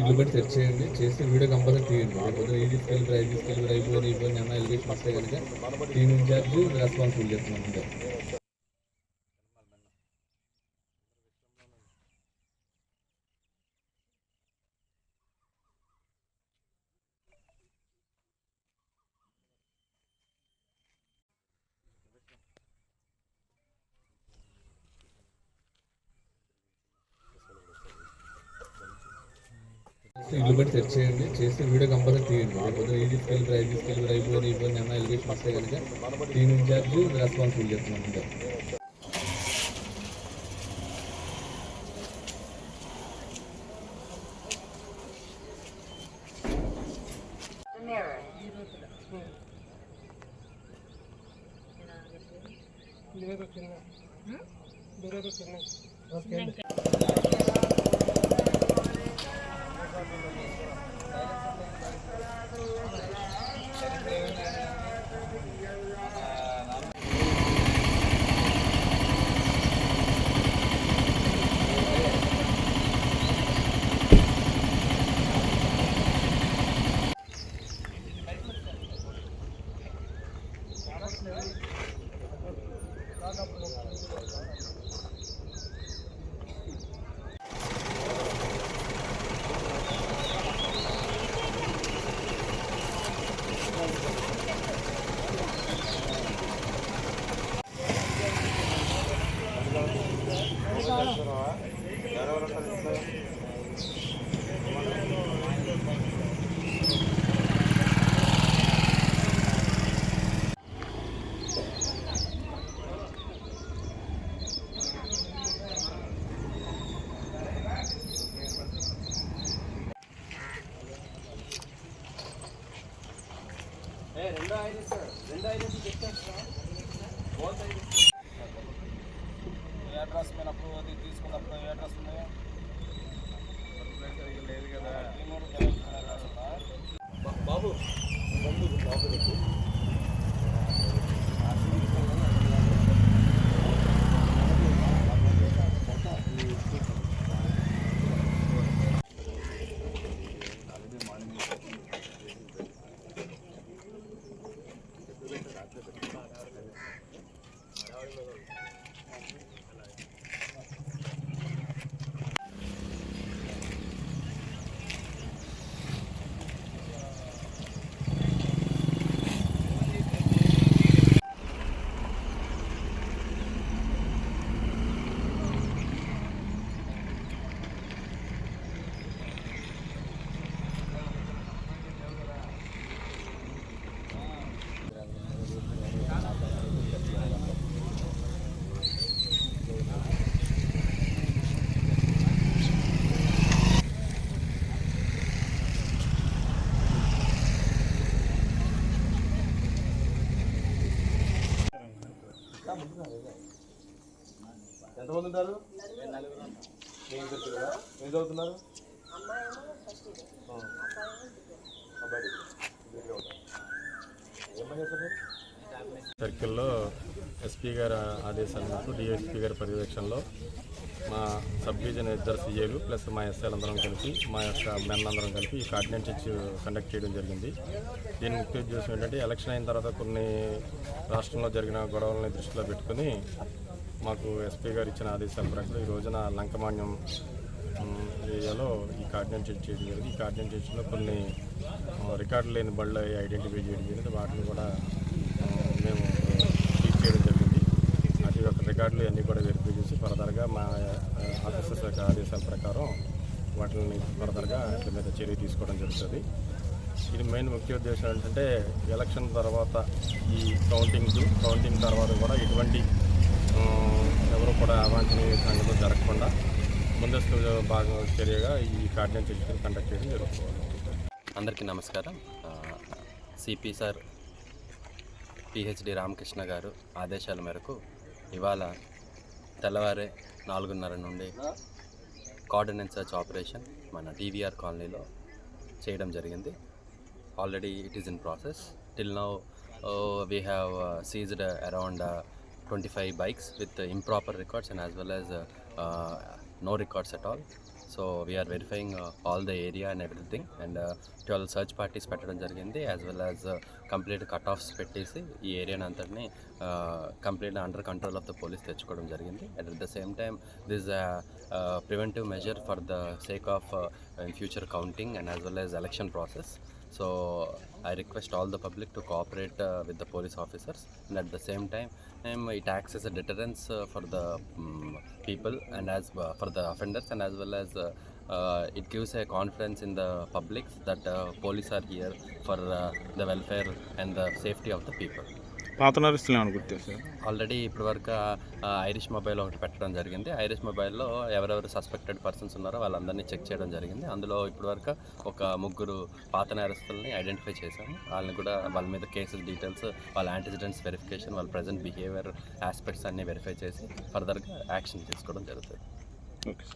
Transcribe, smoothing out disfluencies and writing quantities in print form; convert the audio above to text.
ఇల్లు బట్టి తెచ్చేయండి, చేసి వీడియో కంపల్సరీ తీయండి. రేపు పొద్దున ఈ తీసుకెళ్ళి అయిపోయింది అన్న ఎలిగేషన్ వస్తే కనుక టీమ్ ఇన్ఛార్జ్ రెస్పాన్సిబుల్ చెప్తున్నాను అంతే. ఇల్లు బట్టి తెచ్చేయండి, చేసి వీడియో కంపల్సరీ తీయండి. రేపు పొద్దున ఈ తీసుకెళ్ళి అయిపోయింది అన్న ఎలిగేషన్ వస్తే కనుక టీమ్ ఇన్ఛార్జ్ రెస్పాన్సిబుల్ చెప్తున్నాను అంతే. అడ్రస్ పోయినప్పుడు అది తీసుకున్నప్పుడు ఏ అడ్రస్ ఉన్నాయో లేదు కదా బాబు ఎంతమంది ఉంటారు? ఏం చదువుతున్నారు? సర్కిల్లో ఎస్పీ గారి ఆదేశాల మేరకు డిఎస్పీ గారి పర్యవేక్షణలో మా సబ్ డివిజన్ ఇద్దరు సీఏలు ప్లస్ మా ఎస్ఐలందరం కలిపి మా యొక్క మెన్ అందరం కలిపి ఈ కార్డినెన్స్ ఇచ్చి కండక్ట్ చేయడం జరిగింది. దీని ముఖ్య ఉద్దేశం ఏంటంటే ఎలక్షన్ అయిన తర్వాత కొన్ని రాష్ట్రంలో జరిగిన గొడవలని దృష్టిలో పెట్టుకుని మాకు ఎస్పీ గారు ఇచ్చిన ఆదేశాల ప్రకారం ఈ రోజున లంకమాన్యం ఏరియాలో ఈ కార్డినెన్స్ చేయడం జరిగింది. ఈ కార్డినెన్స్లో కొన్ని రికార్డు లేని బళ్ళు ఐడెంటిఫై చేయడం జరిగింది. వాటిని కూడా మేము సీజ్ చేయడం జరిగింది. వాటి యొక్క రికార్డులు అన్నీ కూడా వెరిఫై చేసి ఫర్దర్గా మా ఆఫీసర్స్ యొక్క ఆదేశాల ప్రకారం వాటిని ఫర్దర్గా వాటి మీద చర్య తీసుకోవడం జరుగుతుంది. ఇది మెయిన్ ముఖ్య ఉద్దేశం ఏంటంటే ఎలక్షన్ తర్వాత ఈ కౌంటింగ్ తర్వాత కూడా ఎటువంటి ఎవరు కూడా అవాంఛనీయ సంఘటనలు జరగకుండా ముందస్తు చర్యగా ఈ కార్డినెన్స్ కండక్ట్ చేయడం జరుగుతుంది. అందరికీ నమస్కారం. సిపి సార్ పిహెచ్డి రామకృష్ణ గారు ఆదేశాల మేరకు ఇవాళ తెల్లవారే 4:30 నుండి కార్డినెన్స్ సర్చ్ ఆపరేషన్ మన డివిఆర్ కాలనీలో చేయడం జరిగింది. Already it is in process. Till now we have seized around 25 bikes with improper records and as well as no records at all. So we're verifying all the area and everything and 12 search parties పెట్టడం జరిగింది as well as complete cut offs పెట్టేసి ఈ ఏరియాని అంతటిని complete under control of the police తెచ్చుకోవడం జరిగింది. And at the same time this preventive measure for the sake of in future counting and as well as election process. So I request all the public to cooperate with the police officers, and at the same time it acts as a deterrence for the people and as for the offenders, and as well as it gives a confidence in the public that police are here for the welfare and the safety of the people. పాత నరుస్తులు ఏమైనా గుర్తొస్తాయి? Already ఇప్పటి వరకు Irish mobile ఒకటి పెట్టడం జరిగింది. Irish మొబైల్లో ఎవరెవరు సస్పెక్టెడ్ పర్సన్స్ ఉన్నారో వాళ్ళందరినీ చెక్ చేయడం జరిగింది. అందులో ఇప్పటి వరకు ఒక 3 పాత నేరస్తుల్ని ఐడెంటిఫై చేశాము. వాళ్ళని కూడా వాళ్ళ మీద కేసెస్ డీటెయిల్స్, వాళ్ళ యాంటిసిడెంట్స్ వెరిఫికేషన్, వాళ్ళ ప్రజెంట్ బిహేవియర్ ఆస్పెక్ట్స్ అన్నీ వెరిఫై చేసి ఫర్దర్గా యాక్షన్ తీసుకోవడం జరుగుతుంది. ఓకే.